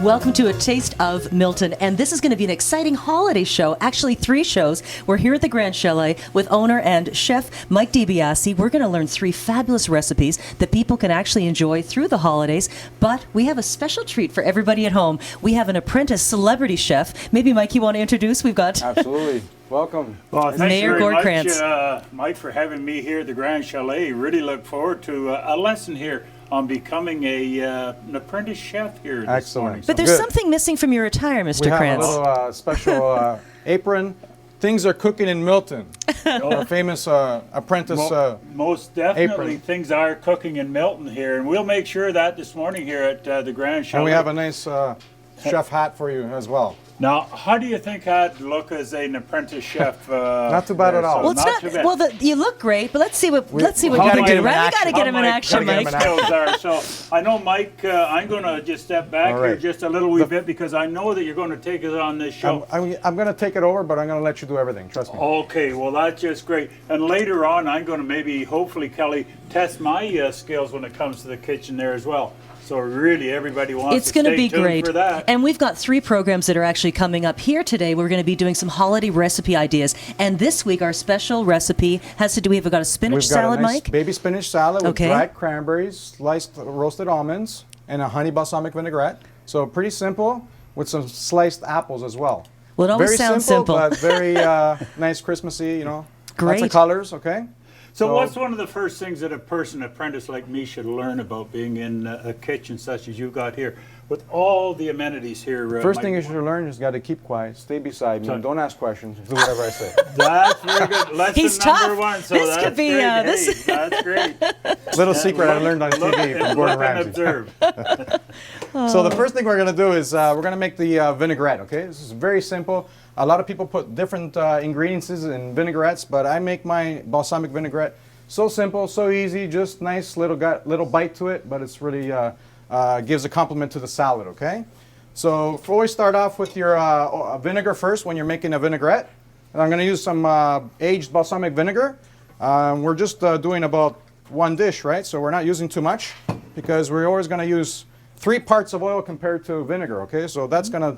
Welcome to A Taste of Milton, and this is going to be an exciting holiday show. Actually, 3 shows. We're here at the Grand Chalet with owner and chef Mike DiBiase. We're going to learn 3 fabulous recipes that people can actually enjoy through the holidays. But we have a special treat for everybody at home. We have an apprentice celebrity chef. Maybe, Mike, you want to introduce? We've got... Absolutely. Welcome. Well, thanks Mayor very Gordkrantz. much, Mike, for having me here at the Grand Chalet. Really look forward to a lesson here on becoming an apprentice chef here this morning. But there's something missing from your attire, Mr. We have Krantz. a little special apron. Things are cooking in Milton. Our famous apprentice most definitely, apron. things are cooking in Milton here, and we'll make sure that this morning here at the Grand Chalet. And we have a nice chef hat for you as well. Now, how do you think I'd look as an apprentice chef? Not too bad at all. Well, it's not. Too bad. Well, you look great, but let's see what you gotta can get do. him Right? in We got to action. get him in action, gotta Mike. get him in skills are. So I know, Mike, I'm going to just step back All here right. just a little wee bit because I know that you're going to take us on this show. I'm going to take it over, but I'm going to let you do everything. Trust me. Okay, well, that's just great. And later on, I'm going to maybe, hopefully, Kelly, test my skills when it comes to the kitchen there as well. So really, everybody wants It's to going to stay be tuned great. for that. And we've got 3 programs that are actually coming up here today. We're going to be doing some holiday recipe ideas. And this week, our special recipe has to do, we've got a spinach We've got salad, a nice Mike. baby spinach salad with Okay. dried cranberries, sliced roasted almonds, and a honey balsamic vinaigrette. So pretty simple with some sliced apples as well. Well, it always Very sounds simple, simple. but very nice Christmassy, you know. Lots Great. of colors, okay? So what's one of the first things that a person, apprentice like me, should learn about being in a kitchen such as you got here, with all the amenities here? First Mike? thing you should learn is got to keep quiet, stay beside me, and don't ask questions. Do whatever I say. That's very good. Lesson He's number tough. 1. So This that's could be, great. this- Hey, that's great. Little secret I learned on Look TV from and Gordon look and Ramsay. observe. So the first thing we're going to do is we're going to make the vinaigrette, okay? This is very simple. A lot of people put different ingredients in vinaigrettes, but I make my balsamic vinaigrette so simple, so easy, just nice little bite to it, but it's really gives a compliment to the salad, okay? So always start off with your vinegar first when you're making a vinaigrette. And I'm going to use some aged balsamic vinegar. We're just doing about 1 dish, right? So we're not using too much because we're always going to use 3 parts of oil compared to vinegar, okay? So that's going to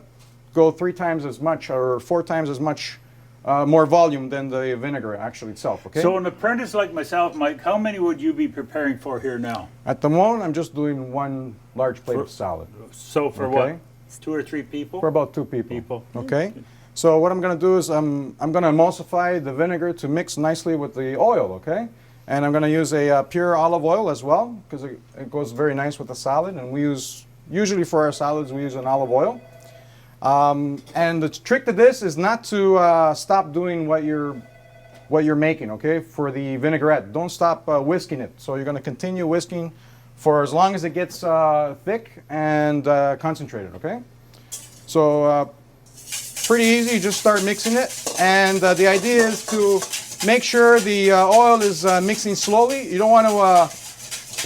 go 3 times as much or 4 times as much more volume than the vinegar actually itself, okay? So an apprentice like myself, Mike, how many would you be preparing for here now? At the moment, I'm just doing 1 large plate of salad. So for Okay. what? 2 or 3 people? For about 2 people. Okay? So what I'm going to do is I'm going to emulsify the vinegar to mix nicely with the oil, okay? And I'm going to use a pure olive oil as well because it goes very nice with the salad. And we use, usually for our salads, we use an olive oil. And the trick to this is not to stop doing what you're making, okay? For the vinaigrette, don't stop whisking it. So you're going to continue whisking for as long as it gets thick and concentrated, okay? So pretty easy, you just start mixing it. And the idea is to make sure the oil is mixing slowly. You don't want to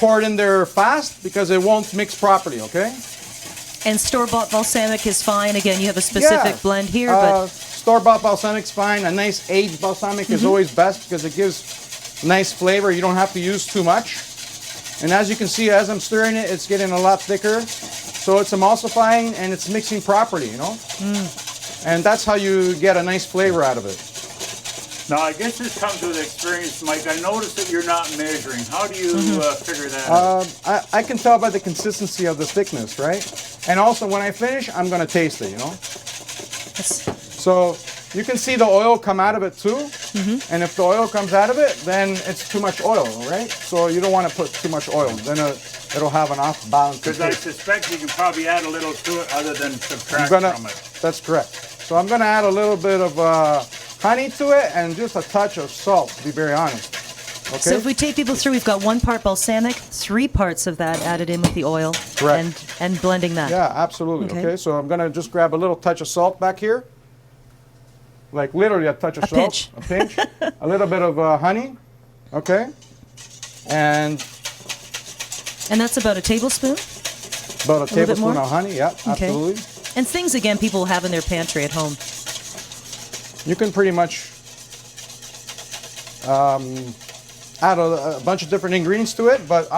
pour it in there fast because it won't mix properly, okay? And store-bought balsamic is fine. Again, you have a specific blend here, but store-bought balsamic's fine. A nice aged balsamic is always best because it gives nice flavor. You don't have to use too much. And as you can see, as I'm stirring it, it's getting a lot thicker. So it's emulsifying and it's mixing properly, you know? And that's how you get a nice flavor out of it. Now, I guess this comes with experience, Mike. I noticed that you're not measuring. How do you figure that out? I can tell by the consistency of the thickness, right? And also when I finish, I'm going to taste it, you know? So you can see the oil come out of it too. And if the oil comes out of it, then it's too much oil, right? So you don't want to put too much oil. Then it'll have an off balance. Because I suspect you can probably add a little to it other than subtract from it. That's correct. So I'm going to add a little bit of honey to it and just a touch of salt, to be very honest. Okay? So if we take people through, we've got 1 part balsamic, 3 parts of that added in with the oil. Correct. And blending that. Yeah, absolutely. Okay, so I'm going to just grab a little touch of salt back here. Like literally a touch of salt. Pinch. A pinch. A little bit of honey. Okay. And that's about a tablespoon? about a tablespoon more? of honey. Yeah, Okay. absolutely. And things, again, people have in their pantry at home. You can pretty much add a bunch of different ingredients to it, but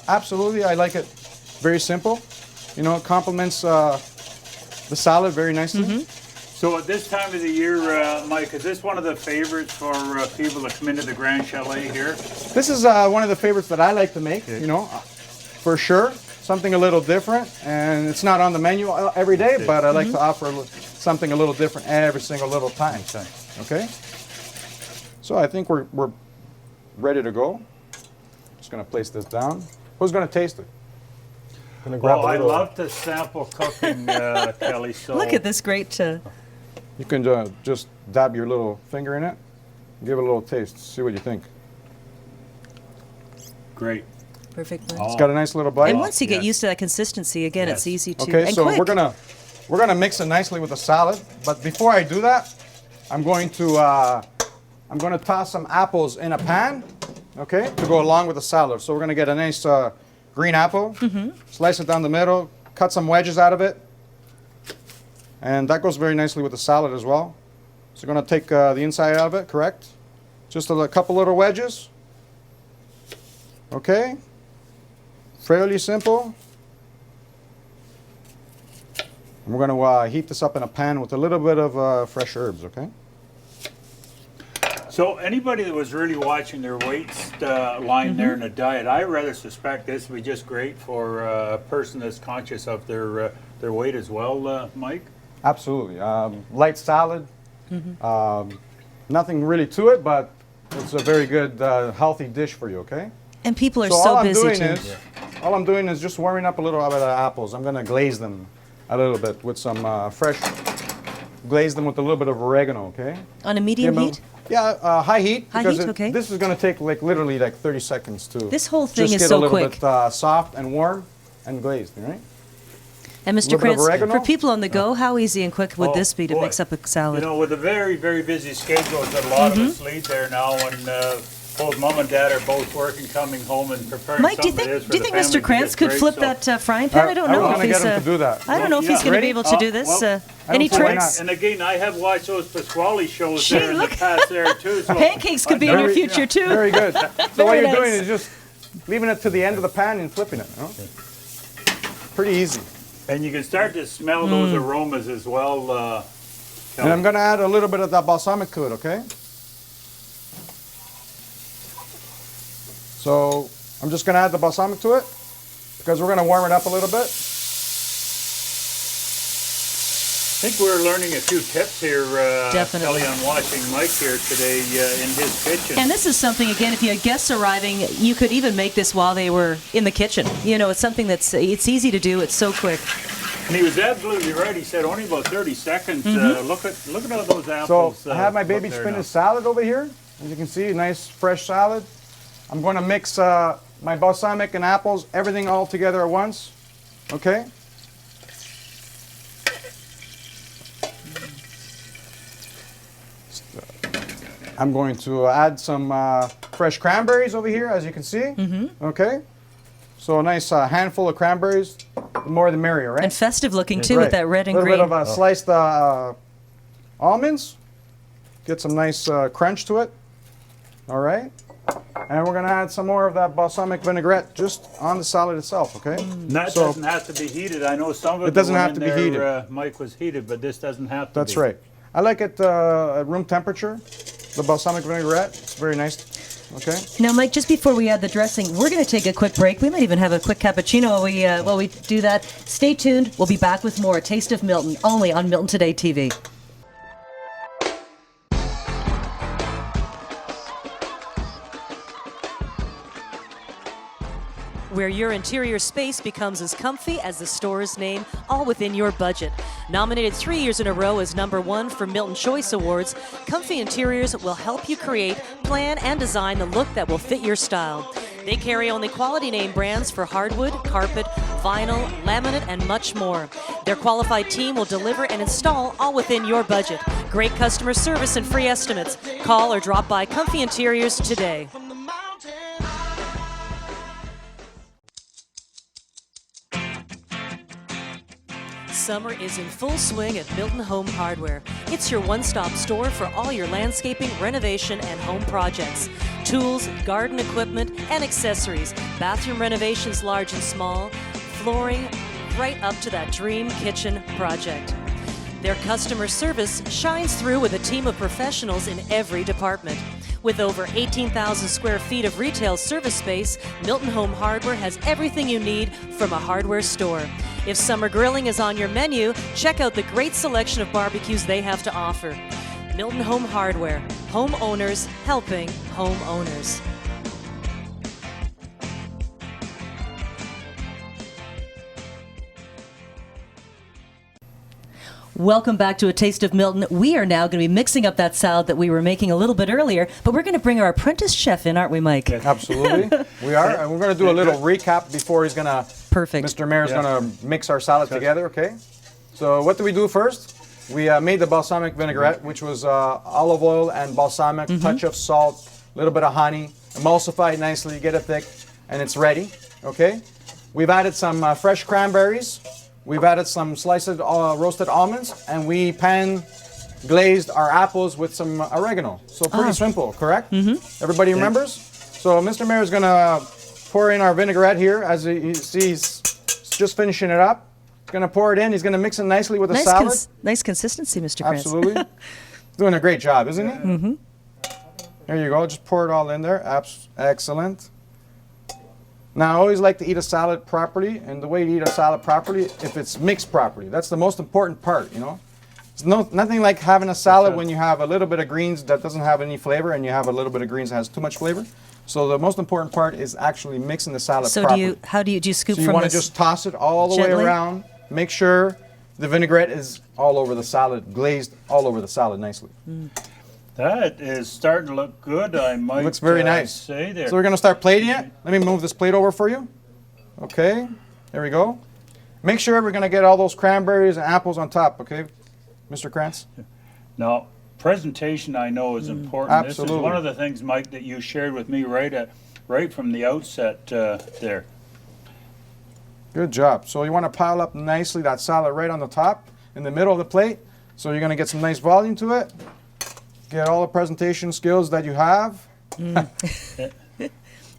absolutely I like it very simple. You know, it complements the salad very nicely. So at this time of the year, Mike, is this one of the favorites for people that come into the Grand Chalet here? This is one of the favorites that I like to make, you know, for sure. Something a little different, and it's not on the menu every day, but I like to offer something a little different every single little time. Okay? So I think we're ready to go. Just gonna place this down. Who's gonna taste it? Gonna grab I love to sample cooking, Kelly. So Look at this great. You can just dab your little finger in it, give it a little taste, see what you think. Great. Perfect. It's got a nice little bite. And once you get used to that consistency, again, it's easy to. Okay, and so quick. we're gonna mix it nicely with the salad. But before I do that, I'm going to toss some apples in a pan, okay, to go along with the salad. So we're gonna get a nice green apple, slice it down the middle, cut some wedges out of it, and that goes very nicely with the salad as well. So we're gonna take the inside out of it, correct? Just a couple little wedges. Okay. Fairly simple. And we're going to heat this up in a pan with a little bit of fresh herbs, okay? So anybody that was really watching their weight line there in the diet, I rather suspect this would be just great for a person that's conscious of their weight as well, Mike? Absolutely. Light salad. Nothing really to it, but it's a very good, healthy dish for you, okay? And people are So so all busy too. all I'm doing is just warming up a little bit of the apples. I'm going to glaze them a little bit with some glaze them with a little bit of oregano, okay? On a medium Give 'em- heat? Yeah, high heat. High because heat, okay. This is going to take literally 30 seconds to This whole thing just is get so a little quick. bit soft and warm and glazed, right? And Mr. little bit of Krantz, oregano? for people on the go, how easy and quick would Oh, this be to boy. mix up a salad? You know, with a very, very busy schedule that a lot of us lead there now, and both mom and dad are both working, coming home and preparing Mike, do you something think, that is for do you the think family Mr. Krantz could flip that frying pan? I don't know I was if gonna he's. get him to do that. I don't know if he's going to be able to do this. Any see why tricks? And again, I have watched those Pasquale shows Gee, there in the look. past there too. So Pancakes could be in your future too. Very good. So Very what you're nice. doing is just leaving it to the end of the pan and flipping it. You know? Pretty easy. And you can start to smell those aromas as well. And I'm going to add a little bit of that balsamic to it, okay? So I'm just going to add the balsamic to it because we're going to warm it up a little bit. I think we're learning a few tips here, Definitely. Kelly, on watching Mike here today in his kitchen. And this is something, again, if you had guests arriving, you could even make this while they were in the kitchen. You know, it's something it's easy to do. It's so quick. And he was absolutely right. He said only about 30 seconds. Look at all those So apples. I have my baby up there spinach now. salad over here. As you can see, nice fresh salad. I'm going to mix my balsamic and apples, everything all together at once. Okay? I'm going to add some fresh cranberries over here, as you can see. Okay? So a nice handful of cranberries. The more the merrier, right? And festive looking too with that red and A green. little bit of sliced almonds. Get some nice crunch to it. All right. And we're going to add some more of that balsamic vinaigrette just on the salad itself, okay? And that So- doesn't have to be heated. I know some of It doesn't the one have to in be there, heated. Mike was heated, but this doesn't have to That's be. right. I like it at room temperature, the balsamic vinaigrette. It's very nice, okay? Now, Mike, just before we add the dressing, we're going to take a quick break. We might even have a quick cappuccino while we do that. Stay tuned. We'll be back with more Taste of Milton, only on Milton Today TV. Where your interior space becomes as comfy as the store's name, all within your budget. Nominated 3 years in a row as #1 for Milton Choice Awards, Comfy Interiors will help you create, plan, and design the look that will fit your style. They carry only quality name brands for hardwood, carpet, vinyl, laminate, and much more. Their qualified team will deliver and install all within your budget. Great customer service and free estimates. Call or drop by Comfy Interiors today. Summer is in full swing at Milton Home Hardware. It's your one-stop store for all your landscaping, renovation, and home projects. Tools, garden equipment, and accessories. Bathroom renovations large and small. Flooring, right up to that dream kitchen project. Their customer service shines through with a team of professionals in every department. With over 18,000 square feet of retail service space, Milton Home Hardware has everything you need from a hardware store. If summer grilling is on your menu, check out the great selection of barbecues they have to offer. Milton Home Hardware, homeowners helping homeowners. Welcome back to A Taste of Milton. We are now going to be mixing up that salad that we were making a little bit earlier, but we're going to bring our apprentice chef in, aren't we, Mike? Yes. Absolutely. We are. And we're going to do a little recap before he's going to... Perfect. Mr. Mayor's going to mix our salad together, okay? So what do we do first? We made the balsamic vinaigrette, which was olive oil and balsamic, touch of salt, a little bit of honey, emulsify it nicely, get it thick, and it's ready, okay? We've added some fresh cranberries. We've added some sliced roasted almonds, and we pan glazed our apples with some oregano. So pretty simple, correct? Everybody remembers? So Mr. Mayor is going to pour in our vinaigrette here. As you see, he's just finishing it up. He's going to pour it in. He's going to mix it nicely with the salad. Nice consistency, Mr. Krantz. Absolutely. Doing a great job, isn't he? There you go. Just pour it all in there. Excellent. Now, I always like to eat a salad properly, and the way you eat a salad properly, if it's mixed properly. That's the most important part, you know. There's nothing like having a salad when you have a little bit of greens that doesn't have any flavor, and you have a little bit of greens that has too much flavor. So the most important part is actually mixing the salad properly. So how do you scoop so from you want to this just toss it all the way around. Make sure the vinaigrette is all over the salad, glazed all over the salad nicely. That is starting to look good, I might Looks very nice. say there. So we're going to start plating it. Let me move this plate over for you. Okay, there we go. Make sure we're going to get all those cranberries and apples on top, okay, Mr. Krantz? Now, presentation I know is important. Absolutely. This is one of the things, Mike, that you shared with me right from the outset there. Good job. So you want to pile up nicely that salad right on the top, in the middle of the plate. So you're going to get some nice volume to it. Get all the presentation skills that you have. And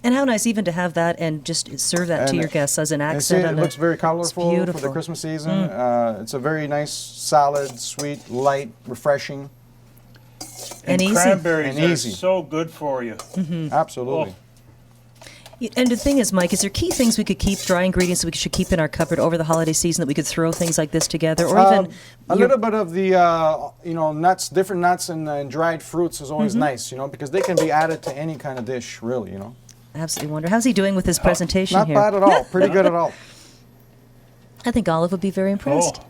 how nice even to have that and just serve that to your guests as an accent. It looks very colorful for the Christmas season. It's a very nice salad, sweet, light, refreshing. And easy. Cranberries and are easy. so good for you. Absolutely. And the thing is, Mike, is there key things we could keep, dry ingredients that we should keep in our cupboard over the holiday season that we could throw things like this together? Or even a little bit of the, nuts, different nuts and dried fruits is always nice, because they can be added to any kind of dish, really, Absolutely wonder. How's he doing with his presentation Not here? bad at all. Pretty good at all. I think Olive would be very impressed.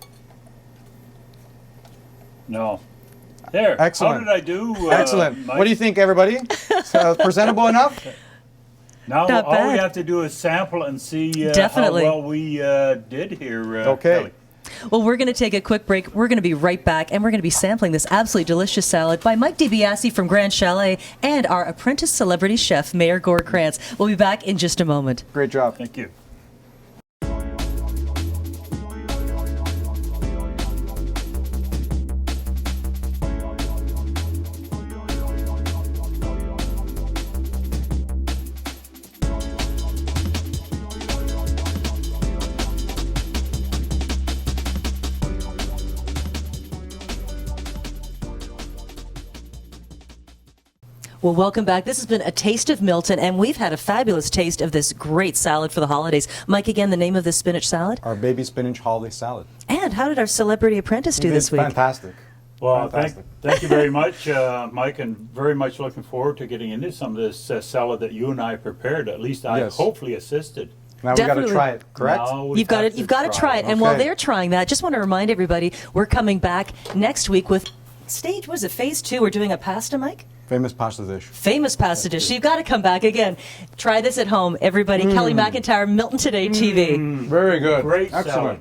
No. There. Excellent. How did I do? Excellent. Mike? What do you think, everybody? Presentable enough? Now Not all we bad. have to do is sample and see Definitely. how well we did here. Okay. Kelly. Well, we're going to take a quick break. We're going to be right back, and we're going to be sampling this absolutely delicious salad by Mike DiBiase from Grand Chalet and our apprentice celebrity chef, Mayor Gord Krantz. We'll be back in just a moment. Great job. Thank you. Well, welcome back. This has been A Taste of Milton, and we've had a fabulous taste of this great salad for the holidays. Mike, again, the name of this spinach salad? Our baby spinach holiday salad. And how did our celebrity apprentice do this week? Fantastic. Well, Fantastic. thank you very much, Mike, and very much looking forward to getting into some of this salad that you and I prepared. At least I hopefully assisted. Now we got to Definitely. try it, correct? Now we You've got have to try it. And Okay. while they're trying that, just want to remind everybody, we're coming back next week with phase 2. We're doing a pasta, Mike? Famous pasta dish. Famous pasta dish. So you've got to come back again. Try this at home, everybody. Kelly McIntyre, Milton Today TV. Very good. Great Excellent. salad.